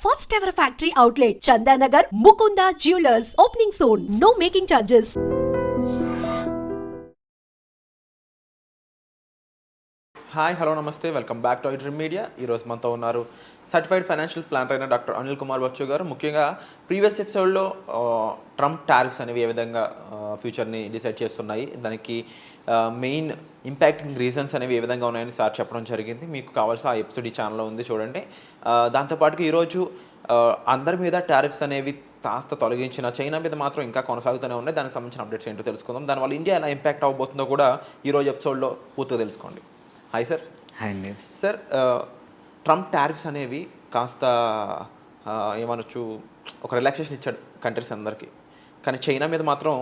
First ever factory outlet, Chandanagar, Mukunda Jewelers, opening soon. No making charges. Hi hello namaste welcome back to iDream Media. ఈరోజు మనతో ఉన్నారు certified financial planner అయిన doctor Anil Kumar Bachchu గారు. ముఖ్యంగా previous ఎపిసోడ్లో Trump tariffs అనేవి ఏ విధంగా ఫ్యూచర్ని డిసైడ్ చేస్తున్నాయి, దానికి మెయిన్ ఇంపాక్టింగ్ రీజన్స్ అనేవి ఏ విధంగా ఉన్నాయని సార్ చెప్పడం జరిగింది. మీకు కావాల్సిన ఆ ఎపిసోడ్ ఈ ఛానల్లో ఉంది, చూడండి. దాంతోపాటుగా ఈరోజు అందరి మీద టారిఫ్స్ అనేవి కాస్త తొలగించిన చైనా మీద మాత్రం ఇంకా కొనసాగుతూనే ఉన్నాయి. దానికి సంబంధించిన అప్డేట్స్ ఏంటో తెలుసుకుందాం. దానివల్ల ఇండియా ఎలా ఇంపాక్ట్ అవ్వబోతుందో కూడా ఈరోజు ఎపిసోడ్లో పూర్తిగా తెలుసుకోండి. Hi sir. హాయ్ అండి. సార్, ట్రంప్ టారిఫ్స్ అనేవి కాస్త ఏమనొచ్చు, ఒక రిలాక్సేషన్ ఇచ్చాడు కంట్రీస్ అందరికీ. కానీ చైనా మీద మాత్రం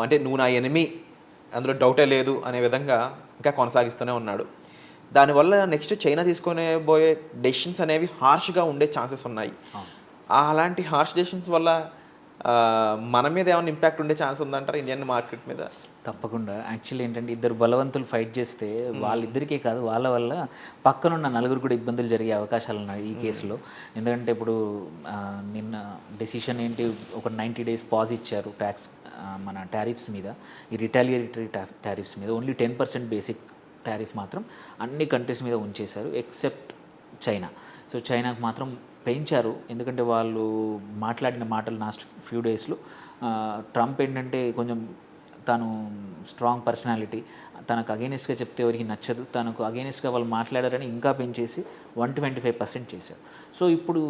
అంటే నువ్వు నా ఎనిమీ, అందులో డౌటే లేదు అనే విధంగా ఇంకా కొనసాగిస్తూనే ఉన్నాడు. దానివల్ల నెక్స్ట్ చైనా తీసుకునే పోయే డెసిషన్స్ అనేవి హార్ష్గా ఉండే ఛాన్సెస్ ఉన్నాయి. అలాంటి హార్ష్ డెసిషన్స్ వల్ల మన మీద ఏమైనా ఇంపాక్ట్ ఉండే ఛాన్స్ ఉందంటారా ఇండియన్ మార్కెట్ మీద? తప్పకుండా. యాక్చువల్లీ ఏంటంటే ఇద్దరు బలవంతులు ఫైట్ చేస్తే వాళ్ళిద్దరికీ కాదు, వాళ్ళ వల్ల పక్కనున్న నలుగురు కూడా ఇబ్బందులు జరిగే అవకాశాలు ఉన్నాయి ఈ కేసులో. ఎందుకంటే ఇప్పుడు నిన్న డెసిషన్ ఏంటి, ఒక 90 days పాజ్ ఇచ్చారు ట్యాక్స్ మన టారిఫ్స్ మీద, ఈ రిటాలియేటరీ టారిఫ్స్ మీద. ఓన్లీ 10% బేసిక్ టారిఫ్ మాత్రం అన్ని కంట్రీస్ మీద ఉంచేశారు ఎక్సెప్ట్ చైనా. సో చైనాకు మాత్రం పెంచారు, ఎందుకంటే వాళ్ళు మాట్లాడిన మాటలు లాస్ట్ ఫ్యూ డేస్లో ట్రంప్ ఏంటంటే కొంచెం తను స్ట్రాంగ్ పర్సనాలిటీ, తనకు అగెయినెస్ట్గా చెప్తే ఎవరికి నచ్చదు, తనకు అగెయినెస్ట్గా వాళ్ళు మాట్లాడారని ఇంకా పెంచేసి 125% చేశారు. సో ఇప్పుడు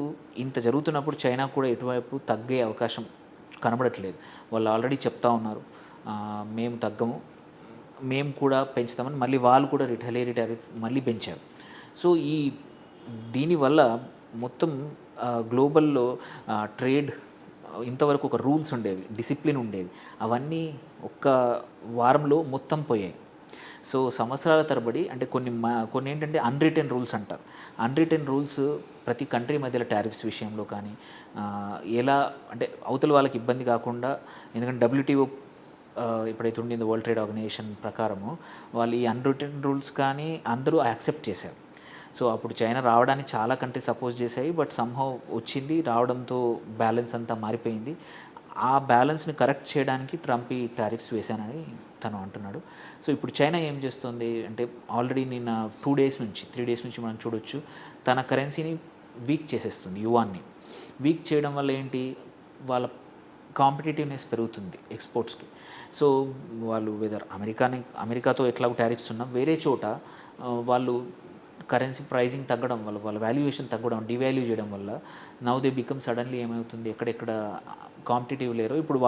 ఇంత జరుగుతున్నప్పుడు చైనా కూడా ఎటువైపు తగ్గే అవకాశం కనబడట్లేదు. వాళ్ళు ఆల్రెడీ చెప్తా ఉన్నారు, మేము తగ్గము, మేము కూడా పెంచుతామని. మళ్ళీ వాళ్ళు కూడా రిటాలియరీ టారిఫ్ మళ్ళీ పెంచారు. సో దీనివల్ల మొత్తం గ్లోబల్లో ట్రేడ్, ఇంతవరకు ఒక రూల్స్ ఉండేవి, డిసిప్లిన్ ఉండేది, అవన్నీ ఒక్క వారంలో మొత్తం పోయాయి. సో సంవత్సరాల తరబడి అంటే కొన్ని ఏంటంటే అన్రిటెన్ రూల్స్ అంటారు. అన్రిటెన్ రూల్స్ ప్రతి కంట్రీ మధ్యలో టారిఫ్స్ విషయంలో కానీ ఎలా అంటే అవతల వాళ్ళకి ఇబ్బంది కాకుండా, ఎందుకంటే WTO ఎప్పుడైతే ఉండిందో వరల్డ్ ట్రేడ్ ఆర్గనైజేషన్ ప్రకారము వాళ్ళు ఈ అన్రిటెన్ రూల్స్ కానీ అందరూ యాక్సెప్ట్ చేశారు. సో అప్పుడు చైనా రావడానికి చాలా కంట్రీస్ సపోజ్ చేశాయి, బట్ సంహౌ వచ్చింది. రావడంతో బ్యాలెన్స్ అంతా మారిపోయింది. ఆ బ్యాలెన్స్ని కరెక్ట్ చేయడానికి ట్రంప్ ఈ టారిఫ్స్ వేశానని తను అంటున్నాడు. సో ఇప్పుడు చైనా ఏం చేస్తుంది అంటే ఆల్రెడీ నిన్న 3 days నుంచి మనం చూడొచ్చు, తన కరెన్సీని వీక్ చేసేస్తుంది, యువాన్ని. వీక్ చేయడం వల్ల ఏంటి, వాళ్ళ కాంపిటేటివ్నెస్ పెరుగుతుంది ఎక్స్పోర్ట్స్కి. సో వాళ్ళు అమెరికాతో ఎట్లా టారిఫ్స్ ఉన్నా వేరే చోట వాళ్ళు కరెన్సీ ప్రైజింగ్ తగ్గడం వల్ల, వాళ్ళ వాల్యుయేషన్ తగ్గడం, డివాల్యూ చేయడం వల్ల నౌ దే బికమ్ సడన్లీ ఏమవుతుంది, ఎక్కడెక్కడ కాంపిటేటివ్ లేరో ఇప్పుడు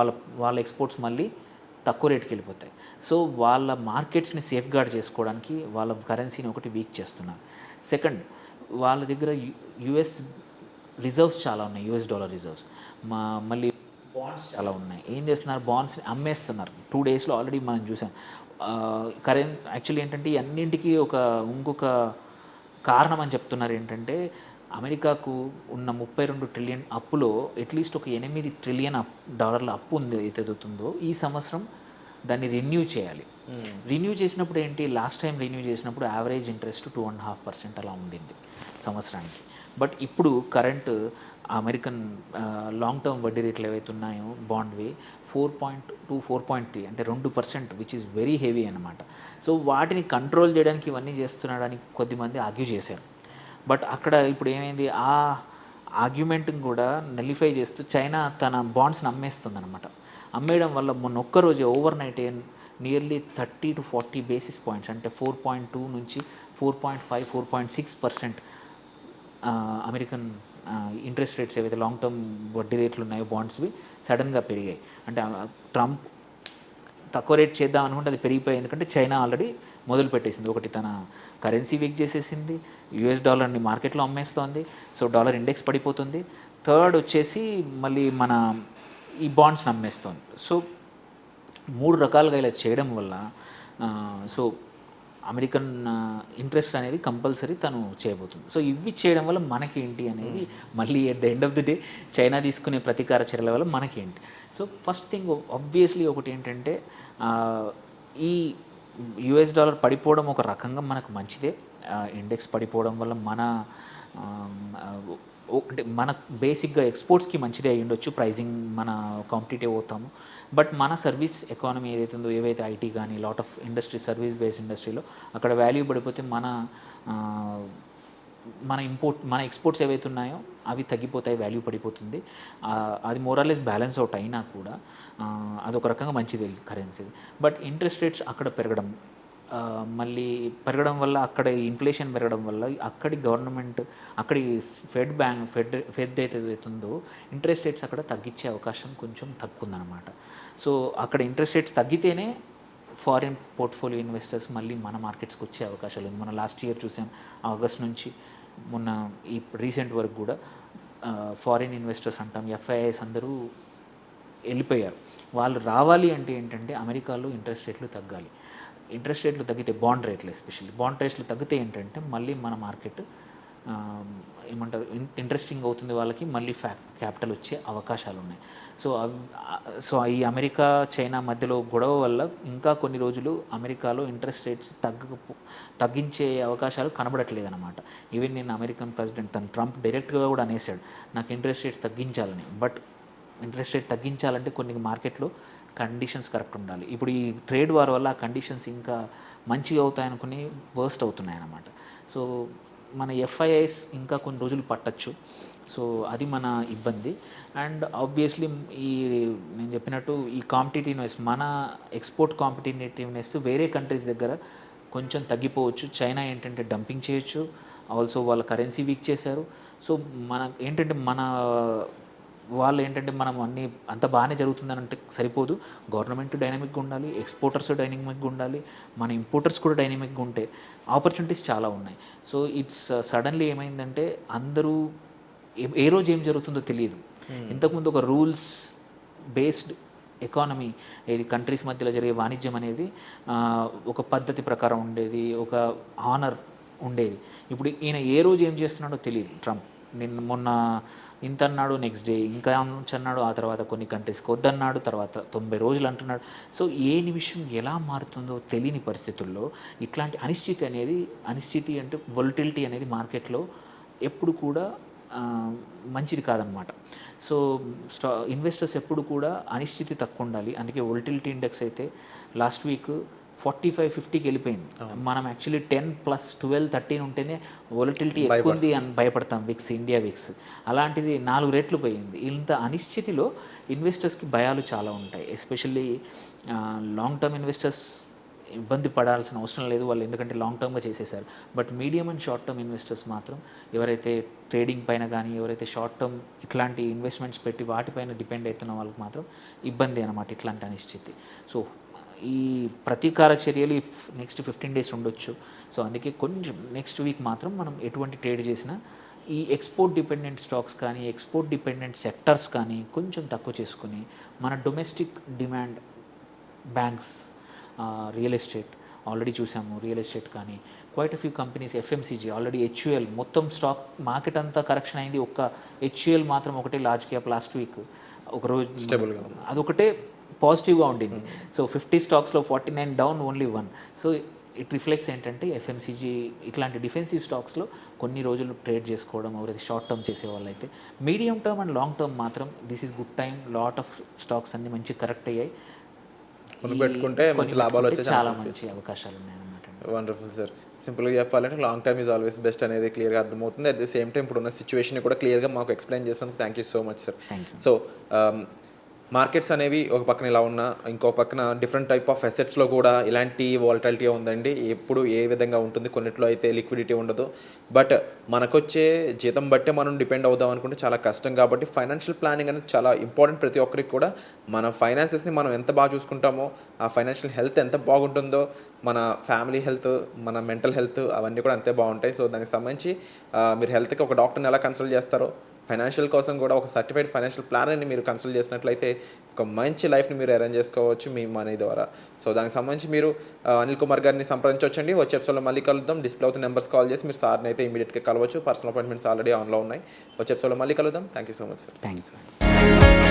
వాళ్ళ ఎక్స్పోర్ట్స్ మళ్ళీ తక్కువ రేటుకి వెళ్ళిపోతాయి. సో వాళ్ళ మార్కెట్స్ని సేఫ్ గార్డ్ చేసుకోవడానికి వాళ్ళ కరెన్సీని ఒకటి వీక్ చేస్తున్నారు. సెకండ్, వాళ్ళ దగ్గర US రిజర్వ్స్ చాలా ఉన్నాయి, US dollar రిజర్వ్స్. మళ్ళీ బాండ్స్ చాలా ఉన్నాయి. ఏం చేస్తున్నారు, బాండ్స్ని అమ్మేస్తున్నారు. 2 daysలో ఆల్రెడీ మనం చూసాం. యాక్చువల్లీ ఏంటంటే అన్నింటికీ ఇంకొక కారణం అని చెప్తున్నారు ఏంటంటే, అమెరికాకు ఉన్న 32 trillion అప్పులో అట్లీస్ట్ ఒక 8 trillion డాలర్ల అప్పు ఉంది అయితే ఎదుగుతుందో, ఈ సంవత్సరం దాన్ని రెన్యూ చేయాలి. రెన్యూ చేసినప్పుడు ఏంటి, లాస్ట్ టైం రెన్యూ చేసినప్పుడు యావరేజ్ ఇంట్రెస్ట్ 2.5% అలా ఉండింది సంవత్సరానికి. బట్ ఇప్పుడు కరెంట్ అమెరికన్ లాంగ్ టర్మ్ వడ్డీ రేట్లు ఏవైతే ఉన్నాయో బాండ్వి 4.2, 4.3 అంటే 2%, విచ్ ఈజ్ వెరీ హెవీ అనమాట. సో వాటిని కంట్రోల్ చేయడానికి ఇవన్నీ చేస్తున్నాడని కొద్దిమంది ఆర్గ్యూ చేశారు. బట్ అక్కడ ఇప్పుడు ఏమైంది, ఆ ఆర్గ్యుమెంట్ని కూడా నలిఫై చేస్తూ చైనా తన బాండ్స్ని అమ్మేస్తుంది అనమాట. అమ్మేయడం వల్ల మొన్న ఒక్కరోజు over night nearly 30 to 40 basis points అంటే 4.2 నుంచి 4.5, 4.6% అమెరికన్ ఇంట్రెస్ట్ రేట్స్ ఏవైతే లాంగ్ టర్మ్ వడ్డీ రేట్లు ఉన్నాయో బాండ్స్వి సడన్గా పెరిగాయి. అంటే ట్రంప్ తక్కువ రేట్ చేద్దాం అనుకుంటే అది పెరిగిపోయాయి, ఎందుకంటే చైనా ఆల్రెడీ మొదలు పెట్టేసింది. ఒకటి తన కరెన్సీ వీక్ చేసేసింది, US డాలర్ని మార్కెట్లో అమ్మేస్తోంది, సో డాలర్ ఇండెక్స్ పడిపోతుంది. థర్డ్ వచ్చేసి మళ్ళీ మన ఈ బాండ్స్ని అమ్మేస్తోంది. సో 3 రకాలుగా ఇలా చేయడం వల్ల సో అమెరికన్ ఇంట్రెస్ట్ అనేది కంపల్సరీ తను చేయబోతుంది. సో ఇవి చేయడం వల్ల మనకేంటి అనేది మళ్ళీ at the end of the day China తీసుకునే ప్రతీకార చర్యల వల్ల మనకేంటి. సో ఫస్ట్ థింగ్ ఆబ్వియస్లీ ఒకటి ఏంటంటే, ఈ US డాలర్ పడిపోవడం ఒక రకంగా మనకు మంచిదే. ఇండెక్స్ పడిపోవడం వల్ల మన అంటే మన బేసిక్గా ఎక్స్పోర్ట్స్కి మంచిదే అయ్యి ఉండొచ్చు, ప్రైజింగ్ మన కాంపిటేటివ్ అవుతాము. బట్ మన సర్వీస్ ఎకానమీ ఏదైతే ఉందో, ఏవైతే ఐటీ కానీ lot of industry, service based ఇండస్ట్రీలో అక్కడ వాల్యూ పడిపోతే ఆ, మన ఎక్స్పోర్ట్స్ ఏవైతే ఉన్నాయో అవి తగ్గిపోతాయి, వాల్యూ పడిపోతుంది. అది మోరాలెస్ బ్యాలెన్స్ అవుట్ అయినా కూడా అదొక రకంగా మంచిది కరెన్సీ. బట్ ఇంట్రెస్ట్ రేట్స్ అక్కడ పెరగడం, మళ్ళీ పెరగడం వల్ల అక్కడ ఇన్ఫ్లేషన్ పెరగడం వల్ల అక్కడి గవర్నమెంట్, అక్కడి ఫెడ్ ఏదైతుందో ఇంట్రెస్ట్ రేట్స్ అక్కడ తగ్గించే అవకాశం కొంచెం తక్కువ ఉందన్నమాట. సో అక్కడ ఇంట్రెస్ట్ రేట్స్ తగ్గితేనే ఫారిన్ పోర్ట్ఫోలియో ఇన్వెస్టర్స్ మళ్ళీ మన మార్కెట్స్కి వచ్చే అవకాశాలు ఉంది. మనం లాస్ట్ ఇయర్ చూసాం, ఆగస్ట్ నుంచి మొన్న ఈ రీసెంట్ వరకు కూడా ఫారిన్ ఇన్వెస్టర్స్ అంటాం, ఎఫ్ఐఐస్ అందరూ వెళ్ళిపోయారు. వాళ్ళు రావాలి అంటే ఏంటంటే అమెరికాలో ఇంట్రెస్ట్ రేట్లు తగ్గాలి. ఇంట్రెస్ట్ రేట్లు తగ్గితే, బాండ్ రేట్లు ఎస్పెషల్లీ బాండ్ రేట్లు తగ్గితే ఏంటంటే మళ్ళీ మన మార్కెట్ ఏమంటారు ఇంట్రెస్టింగ్ అవుతుంది, వాళ్ళకి మళ్ళీ క్యాపిటల్ వచ్చే అవకాశాలు ఉన్నాయి. సో ఈ అమెరికా చైనా మధ్యలో గొడవ వల్ల ఇంకా కొన్ని రోజులు అమెరికాలో ఇంట్రెస్ట్ రేట్స్ తగ్గించే అవకాశాలు కనబడట్లేదు అనమాట. ఈవెన్ నేను అమెరికన్ ప్రెసిడెంట్ ట్రంప్ డైరెక్ట్గా కూడా అనేసాడు నాకు ఇంట్రెస్ట్ రేట్స్ తగ్గించాలని. బట్ ఇంట్రెస్ట్ రేట్ తగ్గించాలంటే కొన్ని మార్కెట్లో కండిషన్స్ కరెక్ట్ ఉండాలి. ఇప్పుడు ఈ ట్రేడ్ వార్ వల్ల ఆ కండిషన్స్ ఇంకా మంచిగా అవుతాయనుకుని వర్స్ట్ అవుతున్నాయి అన్నమాట. సో మన ఎఫ్ఐఐస్ ఇంకా కొన్ని రోజులు పట్టచ్చు. సో అది మన ఇబ్బంది. అండ్ ఆబ్వియస్లీ నేను చెప్పినట్టు ఈ కాంపిటేటివ్నెస్, మన ఎక్స్పోర్ట్ కాంపిటేటివ్నెస్ వేరే కంట్రీస్ దగ్గర కొంచెం తగ్గిపోవచ్చు. చైనా ఏంటంటే డంపింగ్ చేయొచ్చు, ఆల్సో వాళ్ళ కరెన్సీ వీక్ చేశారు. సో వాళ్ళు ఏంటంటే మనం అన్నీ అంత బాగానే జరుగుతుందని అంటే సరిపోదు. గవర్నమెంట్ డైనమిక్గా ఉండాలి, ఎక్స్పోర్టర్స్ డైనమిక్గా ఉండాలి, మన ఇంపోర్టర్స్ కూడా డైనమిక్గా ఉంటే ఆపర్చునిటీస్ చాలా ఉన్నాయి. సో ఇట్స్ సడన్లీ ఏమైందంటే అందరూ ఏ రోజు ఏం జరుగుతుందో తెలియదు. ఇంతకుముందు ఒక రూల్స్ బేస్డ్ ఎకానమీ, ఏది కంట్రీస్ మధ్యలో జరిగే వాణిజ్యం అనేది ఒక పద్ధతి ప్రకారం ఉండేది, ఒక ఆనర్ ఉండేది. ఇప్పుడు ఈయన ఏ రోజు ఏం చేస్తున్నాడో తెలియదు. ట్రంప్ మొన్న ఇంత అన్నాడు, నెక్స్ట్ డే ఇంకా అన్నాడు, ఆ తర్వాత కొన్ని కంట్రీస్కి వద్దన్నాడు, తర్వాత 90 రోజులు అంటున్నాడు. సో ఏ నిమిషం ఎలా మారుతుందో తెలియని పరిస్థితుల్లో ఇట్లాంటి అనిశ్చితి అంటే వొలటిలిటీ అనేది మార్కెట్లో ఎప్పుడు కూడా మంచిది కాదనమాట. సో ఇన్వెస్టర్స్ ఎప్పుడు కూడా అనిశ్చితి తక్కువ ఉండాలి. అందుకే వొలటిలిటీ ఇండెక్స్ అయితే లాస్ట్ వీక్ 45-50కి వెళ్ళిపోయింది. మనం యాక్చువల్లీ 10+12-13 ఉంటేనే వొలటిలిటీ ఎక్కువ ఉంది అని భయపడతాం, ఇండియా విక్స్. అలాంటిది 4 రెట్లు పోయింది. ఇంత అనిశ్చితిలో ఇన్వెస్టర్స్కి భయాలు చాలా ఉంటాయి. ఎస్పెషల్లీ లాంగ్ టర్మ్ ఇన్వెస్టర్స్ ఇబ్బంది పడాల్సిన అవసరం లేదు వాళ్ళు, ఎందుకంటే లాంగ్ టర్మ్గా చేసేసారు. But medium and short term investors మాత్రం, ఎవరైతే ట్రేడింగ్ పైన కానీ, ఎవరైతే షార్ట్ టర్మ్ ఇట్లాంటి ఇన్వెస్ట్మెంట్స్ పెట్టి వాటిపైన డిపెండ్ అవుతున్న వాళ్ళకి మాత్రం ఇబ్బంది అనమాట ఇట్లాంటి అనిశ్చితి. సో ఈ ప్రతీకార చర్యలు నెక్స్ట్ 15 డేస్ ఉండొచ్చు. సో అందుకే కొంచెం నెక్స్ట్ వీక్ మాత్రం మనం ఎటువంటి ట్రేడ్ చేసినా ఈ ఎక్స్పోర్ట్ డిపెండెంట్ స్టాక్స్ కానీ, ఎక్స్పోర్ట్ డిపెండెంట్ సెక్టర్స్ కానీ కొంచెం తక్కువ చేసుకుని మన domestic demand, banks, real estate already చూసాము, రియల్ ఎస్టేట్ కానీ quiet few companies, FMCG already, HUL మొత్తం స్టాక్ మార్కెట్ అంతా కరెక్షన్ అయింది. ఒక్క హెచ్యుఎల్ మాత్రం ఒకటే లార్జ్ క్యాప్ లాస్ట్ వీక్ ఒకరోజు అదొకటే పాజిటివ్గా ఉండింది. సో 50 స్టాక్స్లో 49 down, only 1. So it reflects ఏంటంటే ఎఫ్ఎంసీజీ ఇట్లాంటి డిఫెన్సివ్ స్టాక్స్లో కొన్ని రోజులు ట్రేడ్ చేసుకోవడం, ఎవరైతే షార్ట్ టర్మ్ చేసేవాళ్ళు అయితే. Medium term and long term మాత్రం this is good time. Lot of stocks అన్ని మంచి కరెక్ట్ అయ్యాయి, పెట్టుకుంటే మంచి లాభాలు వచ్చే చాలా మంచి అవకాశాలు ఉన్నాయన్నమాట. Wonderful sir. సింపుల్గా చెప్పాలంటే long term is always best అనేది క్లియర్గా అర్థమవుతుంది. అట్ ది సేమ్ టైం ఇప్పుడున్న సిచ్యువేషన్ కూడా క్లియర్గా మాకు ఎక్స్ప్లెయిన్ చేసినందుకు thank you so much sir. So markets అనేవి ఒక పక్కన ఇలా ఉన్నా, ఇంకో పక్కన డిఫరెంట్ టైప్ ఆఫ్ అసెట్స్లో కూడా ఇలాంటి వాలటాలిటీ ఉందండి. ఎప్పుడు ఏ విధంగా ఉంటుంది, కొన్నిట్లో అయితే లిక్విడిటీ ఉండదు. బట్ మనకొచ్చే జీతం బట్టే మనం డిపెండ్ అవుదాం అనుకుంటే చాలా కష్టం. కాబట్టి ఫైనాన్షియల్ ప్లానింగ్ అనేది చాలా ఇంపార్టెంట్. ప్రతి ఒక్కరికి కూడా మన ఫైనాన్సెస్ని మనం ఎంత బాగా చూసుకుంటామో, ఆ ఫైనాన్షియల్ హెల్త్ ఎంత బాగుంటుందో, మన ఫ్యామిలీ హెల్త్, మన మెంటల్ హెల్త్ అవన్నీ కూడా అంతే బాగుంటాయి. సో దానికి సంబంధించి మీరు హెల్త్కి ఒక డాక్టర్ని ఎలా కన్సల్ట్ చేస్తారో, ఫైనాన్షియల్ కోసం కూడా ఒక సర్టిఫైడ్ ఫైనాన్షియల్ ప్లానర్ని మీరు కన్సల్ట్ చేసినట్లయితే ఒక మంచి లైఫ్ని మీరు అరేంజ్ చేసుకోవచ్చు మీ మనీ ద్వారా. సో దానికి సంబంధించి మీరు అనిల్ కుమార్ గారిని సంప్రదించవచ్చండి. వచ్చే ఎపిసోడ్లో మళ్ళీ కలుద్దాం. డిస్ప్లే అవుతున్న నెంబర్స్ కాల్ చేసి మీరు సార్ని అయితే ఇమీడియట్గా కలవచ్చు. పర్సనల్ అపాయింట్మెంట్స్ ఆల్రెడీ ఆన్లో ఉన్నాయి. వచ్చే ఎపిసోడ్లో మళ్ళీ కలుద్దాం. Thank you so much sir. Thank you.